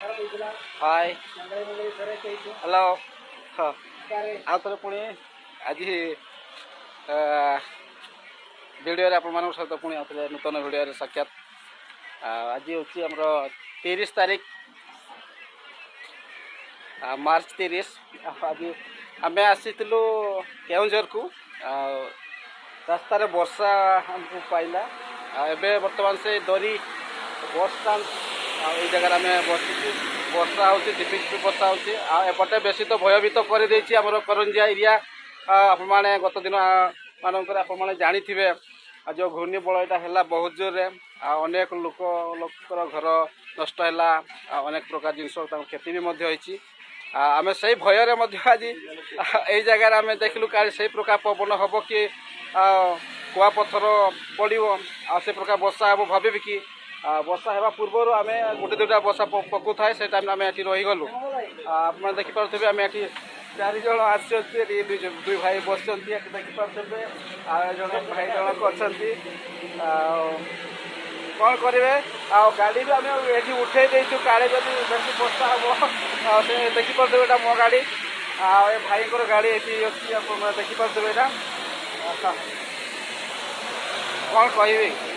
Hi hello हाँ आउ थे पुणी आज भिडियो आप सहित पुणी आते नूतन भिडियो साक्षात आज हूँ आमर 30 तारीख मार्च 30 आज आम आसीलु केउझर को रास्त वर्षा आमको पाइला एबे बर्तमान से दरी बस स्टाण्ड ये जगह आम बस वर्षा हो झिपिझिपि वर्षा होपटे बेसी तो भयभीत कर आमर करंजिया एरिया आपने गत दिन मानक आपने जानी जो घूर्णी बल यहाँ है बहुत जोर अनेक लोकर घर नष्ट है अनेक प्रकार जिनस क्षति भी आम से भयर आज यही जगह आम देखलु का से प्रकार पवन हम कि कुआपथर पड़ो से प्रकार वर्षा हम भावी कि वर्षा होगा पूर्वर आम गोटे दुटा वर्षा पकू थाए से टाइम आम ये रहीगलु आप देखिपे आम ये 4 जन आसुच्चे दुई भाई बस देखिपे जन भाई जनक अच्छा कौन करेंगे गाड़ी भी आम ये उठे देचु काले जब बेस वर्षा हम से देखिपे यहाँ मो गाड़ी भाई गाड़ी ये अच्छी देखिपे यहाँ कौन कह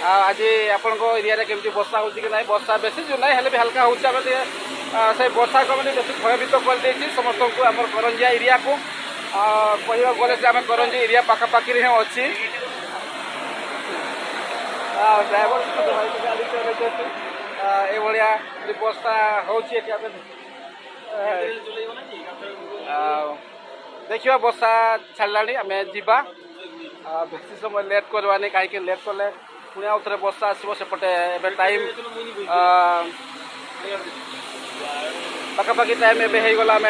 आज आपण एरिया केमती वर्षा हो कि ना वर्षा बेसी जो ना भी हल्का हो से वर्षा को मैंने बेस भयभीत कर समस्त को आम करंजिया एरिया को कह गले आम करंजिया एरिया पाखापाखि अच्छी ड्राइवर गाड़ी चलते ये वर्षा हो देखिए वर्षा छाड़ा आम जा बेसी समय लेट करवानी कहीं लेट कले पुणी आउ थे वर्षा आसो सेपटे ए टाइम पाखापाखि टाइम एगला आम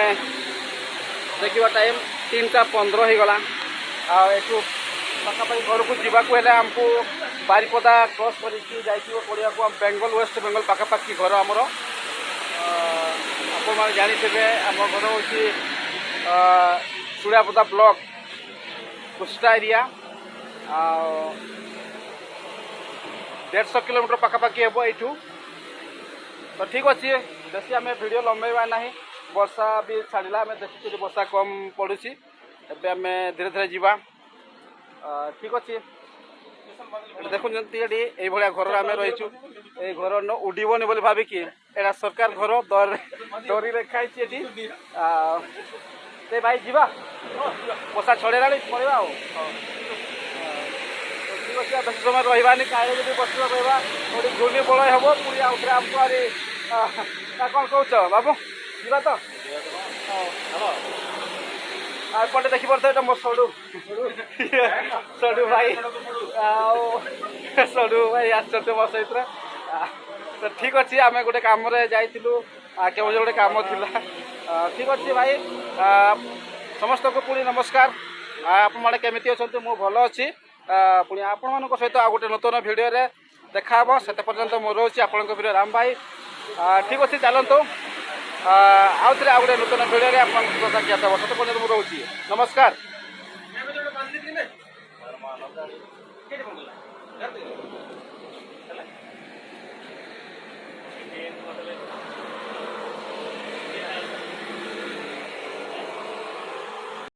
देखा टाइम 3:15 होगला यू पाखापाखि घर को जावाक आमको बारिपदा क्रॉस करके पड़ा को बेंगल वेस्ट बेंगल पाखापाखि घर आमर आप जाथे आम घर हूँ सुड़ापदा ब्लॉक कुष्टा एरिया 150 किलोमीटर पाखापाखि हे यू तो ठीक अच्छे बेसी आम वीडियो लंबेवा ना वर्षा भी छाड़ा आम देखी वर्षा कम पड़ुची एबे आम धीरे धीरे जावा ठीक अच्छे देखुं ये घर आम रहीचु ये घर न उड़बनी बोली भाविकी एटा सरकार घर दरी रेखाई से भाई जीवा वर्षा छड़ेला पड़ा ठीक अच्छे बेस समय रही कहीं बस रहा थोड़ी घूर्णी बल हम पुणी आउ थे आमको आरी कौन कौच बाबू जीवा तो एपटे देखिपे ये मो सड़ू सड़ू भाई सड़ू भाई आसते मो सहित तो ठीक अच्छे आम गोटे कम जाइलु केवल गोटे कम था ठीक अच्छे भाई समस्त को पुणी नमस्कार आपने केमी अच्छा मुझे भल अच्छी पुणी आपण सहित आ गोटे नूतन भिडियो देखा से पर्यंत मोर रोचे आपण वीडियो राम भाई ठीक अच्छे चलतु आउ थे आ गोटे नूतन भिडियो आप पर्यंत मुझे रोचे नमस्कार।